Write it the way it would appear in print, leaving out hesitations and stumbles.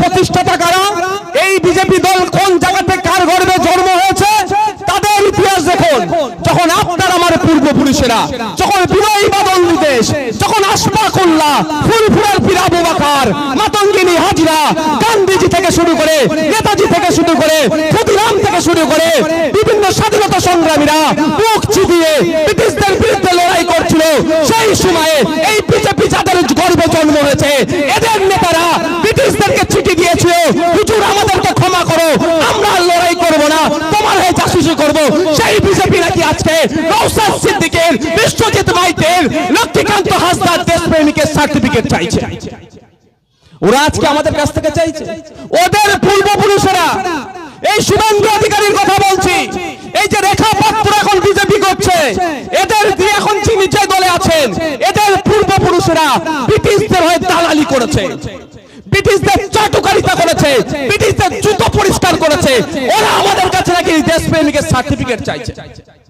প্রতিষ্ঠাতা কারা, এই বিজেপি দল কোন জায়গাতে কার গর্ভে জন্ম হয়েছে তাদের ইতিহাস দেখুন। যখন আপনার আমার পূর্বপুরুষেরা, যখন বিনয় বাদল নিদেশ, যখন আশফাকুল্লাহ, ফুরফুরার পীর আবু বকর, মাতঙ্গিনী হাজরা, গান্ধীজি থেকে শুরু করে, নেতাজি থেকে শুরু করে, ক্ষুদিরাম থেকে শুরু করে বিভিন্ন স্বাধীনতা সংগ্রামীরা মুখ চিবিয়ে ব্রিটিশদের বিরুদ্ধে লড়াই করছিল, সেই সময়ে এই বিজেপি যাদের গর্ভে জন্ম হয়েছে এদের নেতারা ব্রিটিশদেরকে চিঠি দিয়েছিল, হুজুর আমাদেরকে ক্ষমা করো, আমরা লড়াই করব না, তোমার হয়ে জাসুসি করব। সেই বিজেপি নাকি আজকে নওশাদ সিদ্দিকের, বিশ্বজিৎ মাইতের, লক্ষ্মীকান্ত হাসদার দেশপ্রেমিকের সার্টিফিকেট চাইছে। ওরা আজকে আমাদের কাছ থেকে চাইছে। ওদের পূর্বপুরুষেরা, এই শুভেন্দু অধিকারীর কথা বলছি, এই যে রেখা পাত্র এখন বিজেপি করছে, এদের দিয়ে এখন যিনি যে দলে আছেন এদের পূর্বপুরুষেরা ব্রিটিশদের হয়ে দালালি করেছে, ব্রিটিশদের চাটুকারিতা করেছে, ব্রিটিশদের জুতো পরিষ্কার করেছে। ওরা আমাদের কাছে নাকি দেশপ্রেমিকের সার্টিফিকেট চাইছে।